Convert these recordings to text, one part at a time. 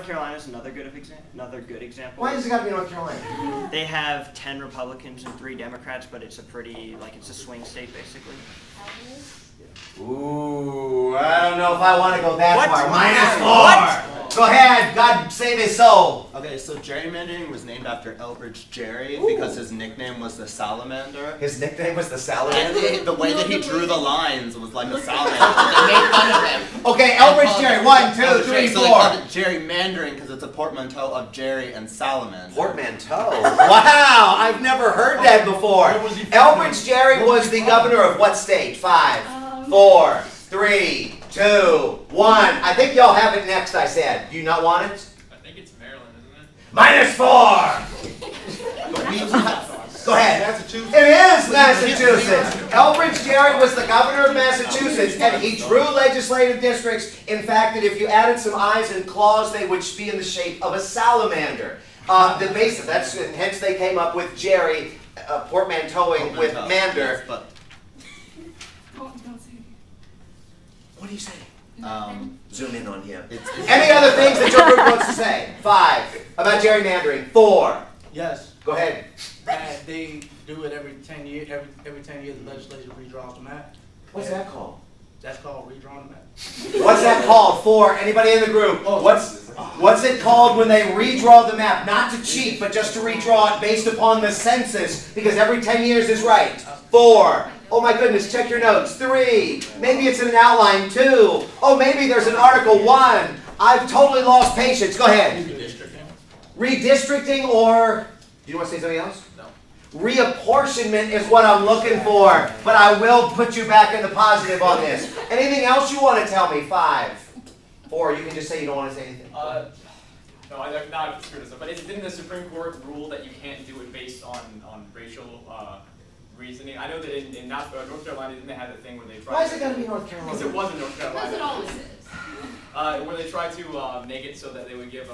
North Carolina is another good example. Why does it got to be North Carolina? They have 10 Republicans and 3 Democrats, but it's a pretty, it's a swing state, basically. Ooh, I don't know if I want to go that far. -4. What? Go ahead. God save his soul. Okay, so gerrymandering was named after Elbridge Gerry because his nickname was the salamander. His nickname was the salamander? And the way that he drew the lines was like a salamander. They made fun of him. Okay, Elbridge Gerry. 1, 2, 3, 4. So they called it gerrymandering because it's a portmanteau of Jerry and salamander. Portmanteau? Wow, I've never heard that before. Elbridge Gerry was the governor of what state? 5, 4, 3, 2, 1. I think y'all have it next, I said. Do you not want it? I think it's Maryland, isn't it? -4. Go ahead. Massachusetts. It is Massachusetts. Elbridge Gerry was the governor of Massachusetts, and he drew legislative districts. In fact, that if you added some eyes and claws, they would be in the shape of a salamander. Hence they came up with Gerry, portmanteauing with mander. But What do you say? Zoom in on him. it's Any other things that your group wants to say? 5, about gerrymandering. 4, Yes. go ahead. And they do it every 10 years. Every 10 years, the legislature redraws the map. What's that called? That's called redrawing the map. What's that called? 4, anybody in the group? What's it called when they redraw the map? Not to cheat, but just to redraw it based upon the census, because every 10 years is right. 4. Oh my goodness, check your notes. 3. Maybe it's in an outline. 2. Oh, maybe there's an article. 1. I've totally lost patience. Go ahead. Redistricting. Redistricting, or do you want to say something else? No. Reapportionment is what I'm looking for, but I will put you back in the positive on this. Anything else you want to tell me? 5. 4, you can just say you don't want to say anything. No, I'm not criticism, but didn't the Supreme Court rule that you can't do it based on racial reasoning? I know that in North Carolina, didn't they have the thing where they tried? Why is it got to be North Carolina? Because it was in North Carolina. Because it always is. Where they tried to make it so that they would give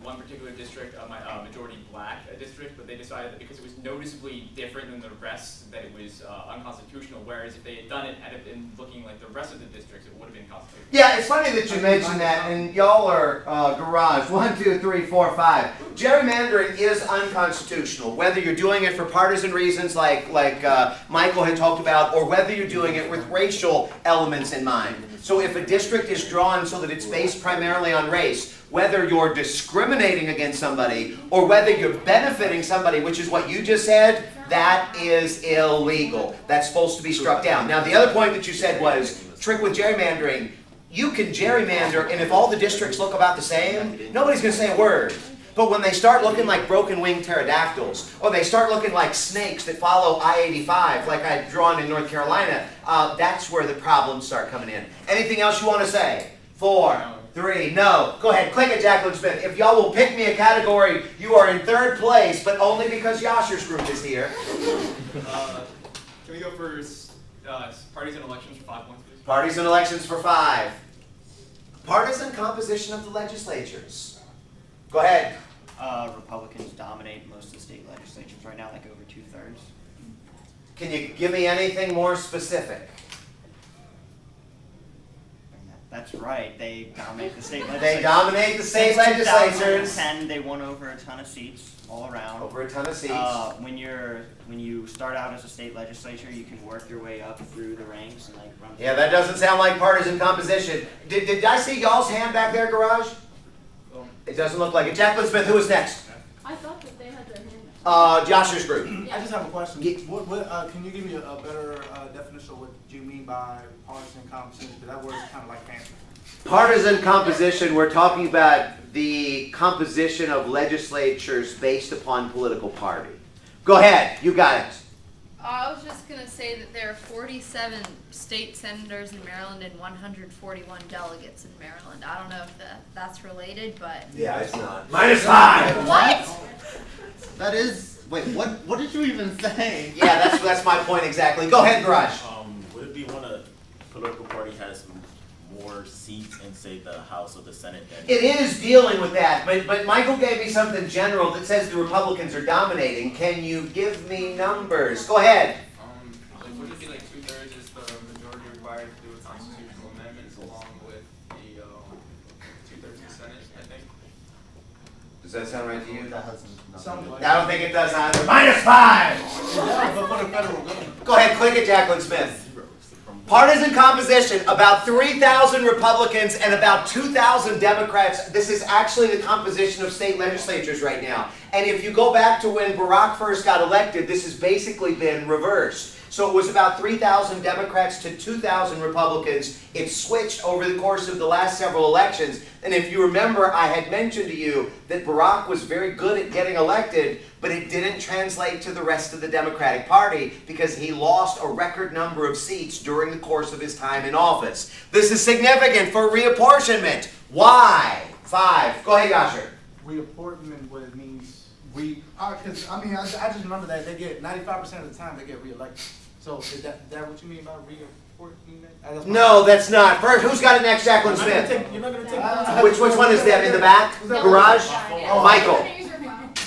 one particular district a majority black district, but they decided that because it was noticeably different than the rest, that it was unconstitutional. Whereas if they had done it, had it been looking like the rest of the districts, it would have been constitutional. Yeah, it's funny that you mentioned that, and y'all are garage. 1, 2, 3, 4, 5. Gerrymandering is unconstitutional, whether you're doing it for partisan reasons like Michael had talked about, or whether you're doing it with racial elements in mind. So if a district is drawn so that it's based primarily on race, whether you're discriminating against somebody or whether you're benefiting somebody, which is what you just said, that is illegal. That's supposed to be struck down. Now, the other point that you said was, trick with gerrymandering. You can gerrymander, and if all the districts look about the same, nobody's going to say a word. But when they start looking like broken-winged pterodactyls, or they start looking like snakes that follow I-85, like I've drawn in North Carolina, that's where the problems start coming in. Anything else you want to say? 4, 3, no. Go ahead, click it, Jacqueline Smith. If y'all will pick me a category, you are in 3rd place, but only because Yasser's group is here. Can we go for parties and elections for 5 points, please? Parties and elections for 5. Partisan composition of the legislatures. Go ahead. Republicans dominate most of the state legislatures right now, like over 2/3. Can you give me anything more specific? That's right. They dominate the state legislatures. They dominate the state Since legislatures. 2010, they won over a ton of seats all around. Over a ton of seats. When you start out as a state legislature, you can work your way up through the ranks and run. Yeah, that doesn't sound like partisan composition. Did I see y'all's hand back there, Garage? It doesn't look like it. Jacqueline Smith, who is next? I thought that they had their hand up. Joshua's group. I just have a question. Can you give me a better definition of what you mean by partisan composition? Because that word is kind of like fancy. Partisan composition, we're talking about the composition of legislatures based upon political party. Go ahead, you got it. I was just going to say that there are 47 state senators in Maryland and 141 delegates in Maryland. I don't know if that's related, but... Yeah, it's not. -5! What? That is. Wait, what did you even say? Yeah, that's my point exactly. Go ahead, Garage. Would it be when a political party has more seats in, say, the House or the Senate than... It is dealing with that, but Michael gave me something general that says the Republicans are dominating. Can you give me numbers? Go ahead. Would it be like 2/3 is the majority required to do with constitutional amendments along with the 2/3 of the Senate, I think? Does that sound right to you? That has Sounds like. I don't think it does either. -5! Yeah, but for the federal government. Go ahead, click it, Jacqueline Smith. Partisan composition, about 3,000 Republicans and about 2,000 Democrats. This is actually the composition of state legislatures right now. And if you go back to when Barack first got elected, this has basically been reversed. So it was about 3,000 Democrats to 2,000 Republicans. It switched over the course of the last several elections. And if you remember, I had mentioned to you that Barack was very good at getting elected, but it didn't translate to the rest of the Democratic Party because he lost a record number of seats during the course of his time in office. This is significant for reapportionment. Why? 5. Go ahead, Yasher. Reapportionment, what it means, because, I mean, I just remember that they get 95% of the time they get reelected. So is that what you mean by reapportionment? No, that's not. First, who's got it next? Jacqueline Smith. You're not going to take Which one is that? In the back? Garage? Oh, Michael.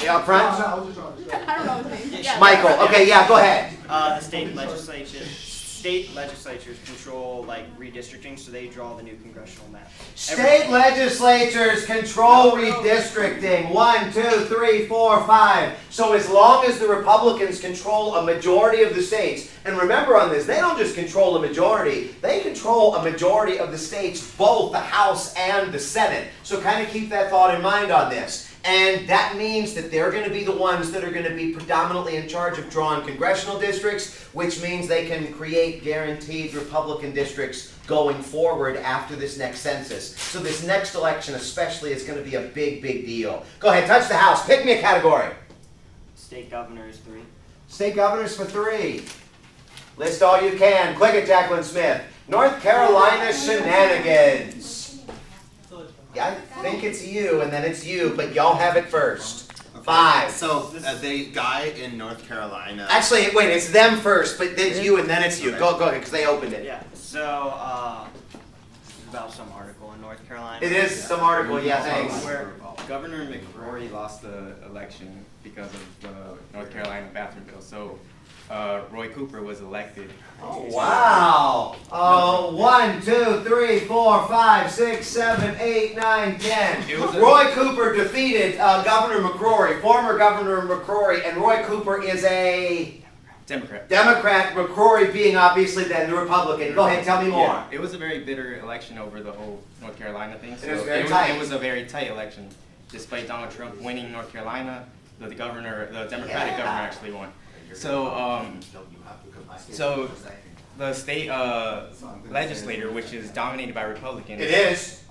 Yeah, up front? I was just trying to I don't know his name. Yeah. Michael. Okay, yeah, go ahead. The state legislatures control like redistricting, so they draw the new congressional map. State legislatures control redistricting. 1, 2, 3, 4, 5. So as long as the Republicans control a majority of the states, and remember on this, they don't just control a majority, they control a majority of the states, both the House and the Senate. So kind of keep that thought in mind on this. And that means that they're going to be the ones that are going to be predominantly in charge of drawing congressional districts, which means they can create guaranteed Republican districts going forward after this next census. So this next election especially is going to be a big, big deal. Go ahead, touch the House. Pick me a category. State governors 3. State governors for 3. List all you can. Click it, Jacqueline Smith. North Carolina shenanigans. Yeah, I think it's you, and then it's you, but y'all have it first. 5. So the guy in North Carolina. Actually, wait, it's them first, but then it's you, and then it's you. Go ahead, because they opened it. Yeah. So this is about some article in North Carolina. It is some article, yeah, thanks. Where Governor McCrory lost the election because of the North Carolina bathroom bill. So Roy Cooper was elected. Oh, wow. 1, 2, 3, 4, 5, 6, 7, 8, 9, 10. Roy Cooper defeated Governor McCrory, former Governor McCrory, and Roy Cooper is a Democrat. Democrat, McCrory being obviously then the Republican. Go ahead, tell me more. Yeah, it was a very bitter election over the whole North Carolina thing. So It was very tight. It was a very tight election. Despite Donald Trump winning North Carolina, the Democratic governor actually won. So, so the state legislature, which is dominated by Republicans, It is.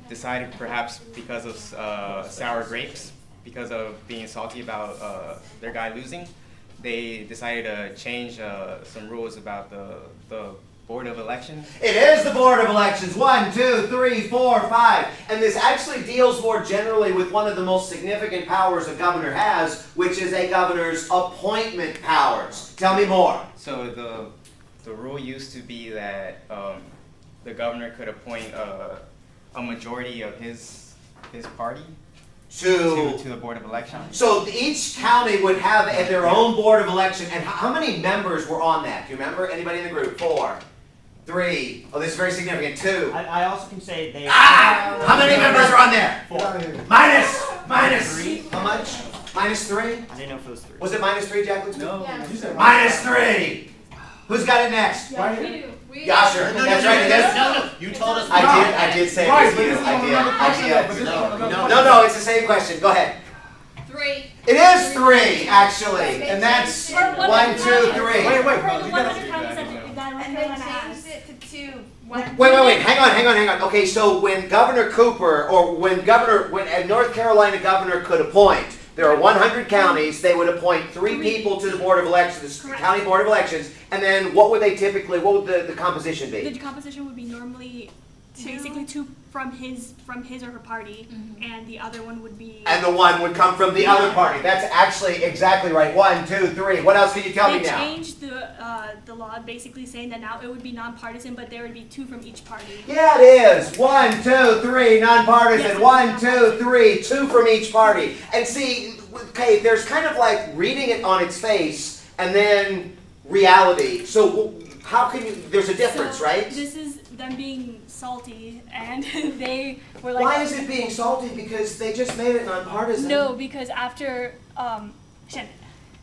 decided perhaps because of sour grapes, because of being salty about their guy losing, they decided to change some rules about the Board of Elections. It is the Board of Elections. 1, 2, 3, 4, 5. And this actually deals more generally with one of the most significant powers a governor has, which is a governor's appointment powers. Tell me more. So the rule used to be that the governor could appoint a majority of his party to the Board of Elections. So each county would have their own Board of Election. And how many members were on that? Do you remember? Anybody in the group? 4, 3. Oh, this is very significant. 2. I also can say they. How many members are on there? 4. Minus 3. How much? -3? I didn't know if it was 3. Was it -3, Jacqueline? No. Yeah. You said -3. Who's got it next? Yeah, we do. Yasher. That's right. It is. No. You told us. I did say it was you. I did. No, it's the same question. Go ahead. 3. It is 3, actually. And that's 1, 2, 3. Wait. And they changed it to 2. Wait. Hang on. Okay, so when Governor Cooper, or when a North Carolina governor could appoint, there are 100 counties, they would appoint 3 people to the Board of Elections, the County Board of Elections, and then what would the composition be? The composition would be normally basically 2 from his or her party, and the other one would be. And the one would come from the other party. That's actually exactly right. 1, 2, 3. What else can you tell me now? They changed the law, basically saying that now it would be nonpartisan, but there would be 2 from each party. Yeah, it is. 1, 2, 3, nonpartisan. 1, 2, 3, 2 from each party. And see, okay, there's kind of like reading it on its face and then reality. So how can you? There's a difference, So right? This is them being salty, and they We're like, Why is it being salty? Because they just made it nonpartisan. no, because after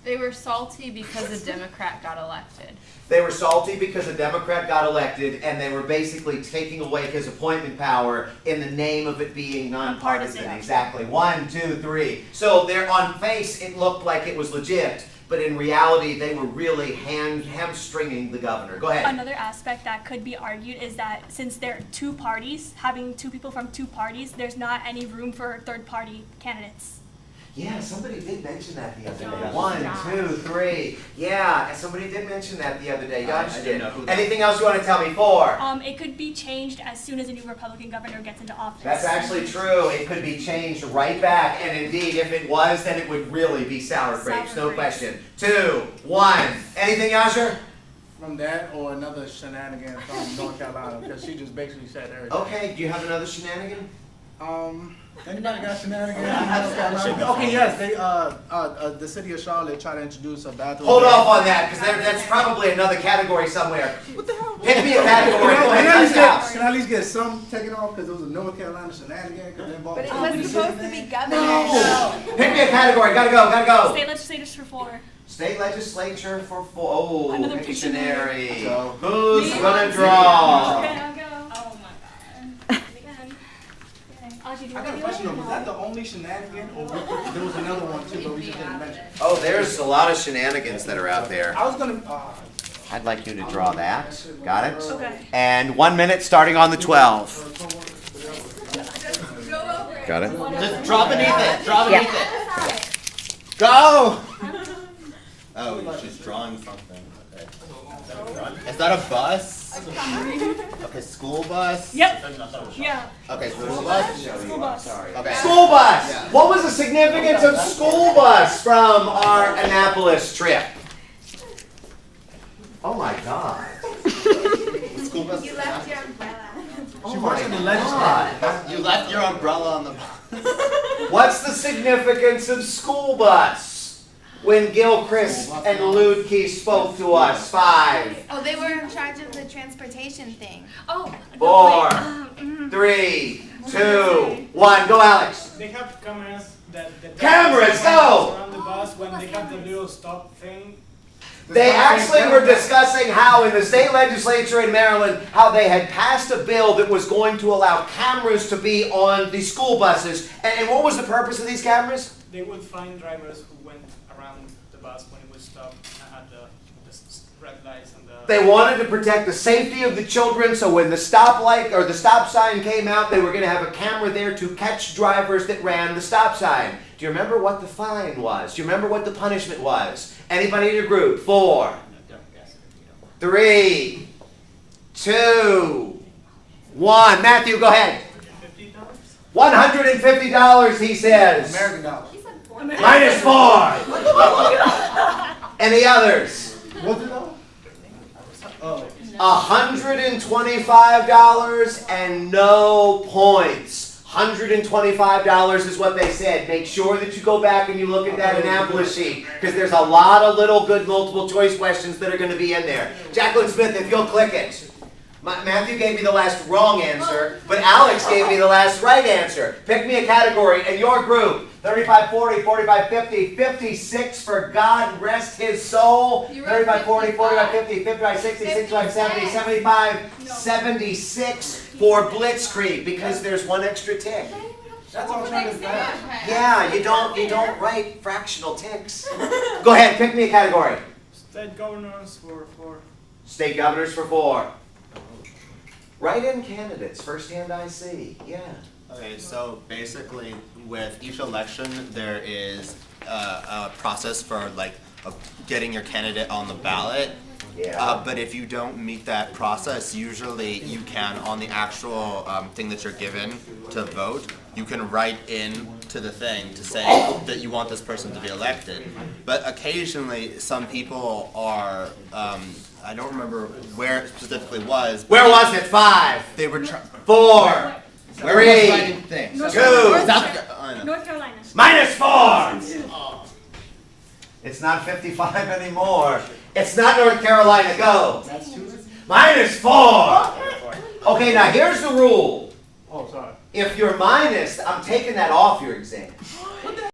They were salty because a Democrat got elected. They were salty because a Democrat got elected, and they were basically taking away his appointment power in the name of it being nonpartisan. Nonpartisan. Exactly. 1, 2, 3. So there, on face, it looked like it was legit, but in reality, they were really hamstringing the governor. Go ahead. Another aspect that could be argued is that since there are two parties, having two people from two parties, there's not any room for third-party candidates. Yeah, somebody did mention that the other day. 1, 2, 3. Yeah, somebody did mention that the other day. Gosh, I didn't know who that Anything else you want to tell me? 4. It could be changed as soon as a new Republican governor gets into office. That's actually true. It could be changed right back, and indeed, if it was, then it would really be sour grapes, no question. 2, 1. Anything, Yasher? From that or another shenanigan from North Carolina, because she just basically said everything. Okay, do you have another shenanigan? Anybody got shenanigans? Okay, yes, they the city of Charlotte tried to introduce a bathroom. Hold off on that, because that's probably another category somewhere. What the hell? Pick me a category. Go ahead, Can I at least get some taken off because it was a North Carolina shenanigan? Because they involved. But it was supposed to be governor. No. Pick me a category. Gotta go. State legislators for 4. State legislature for 4. Oh, Another Pictionary. Pictionary. Who's gonna draw? Okay, I'll go. Oh my god. Again. Okay. I got a question though. Was that the only shenanigan, or there was another one too, but we just didn't mention? Oh, there's a lot of shenanigans that are out there. I was gonna. I'd like you to draw that. Got it? Okay. And 1 minute starting on the 12. Got it? Just draw beneath it. Draw beneath it. Go! Oh, she's drawing something. Okay. Is that a bus? Okay, school bus? Yep. Yeah. Okay, school bus? School bus. Okay. School bus! What was the significance of school bus from our Annapolis trip? Oh my God. School bus? You left your umbrella. Oh my God. You left your umbrella on the bus. What's the significance of school bus? When Gilchrist and Ludke spoke to us. 5, Oh, they were in charge of the transportation thing. Oh. 4, 3, 2, 1. Go, Alex. They have cameras that Cameras, go! around the bus when they have the little stop thing. They actually were discussing how in the state legislature in Maryland, how they had passed a bill that was going to allow cameras to be on the school buses. And what was the purpose of these cameras? They would find drivers who went around the bus when it was stopped at the red lights and the... They wanted to protect the safety of the children, so when the stoplight or the stop sign came out, they were going to have a camera there to catch drivers that ran the stop sign. Do you remember what the fine was? Do you remember what the punishment was? Anybody in your group? 4, 3, 2, 1. Matthew, go ahead. $150, he says. American dollars. Minus 4. Any others? What's it though? Oh. $125 and no points. $125 is what they said. Make sure that you go back and you look at that Annapolis sheet, because there's a lot of little good multiple choice questions that are going to be in there. Jacqueline Smith, if you'll click it. Matthew gave me the last wrong answer, but Alex gave me the last right answer. Pick me a category in your group. 35, 40, 45, 50, 56 for God rest his soul. 35, 40, 45, 50, 55, 60, 65, 70, 75, 76 for Blitzkrieg, because there's one extra tick. That's all trying to say. Yeah, you don't write fractional ticks. Go ahead, pick me a category. State governors for 4. State governors for 4. Write-in candidates, first-hand IC, yeah. Okay, so basically with each election there is a process for getting your candidate on the ballot. Yeah. But if you don't meet that process, usually you can, on the actual thing that you're given to vote, you can write in to the thing to say that you want this person to be elected. But occasionally some people are, I don't remember where it specifically was. Where was it? 5, They were 4, 3, 2, North Carolina. minus 4. It's not 55 anymore. It's not North Carolina. Go. Minus 4. Okay, now here's the rule. Oh, sorry. If you're minus, I'm taking that off your exam.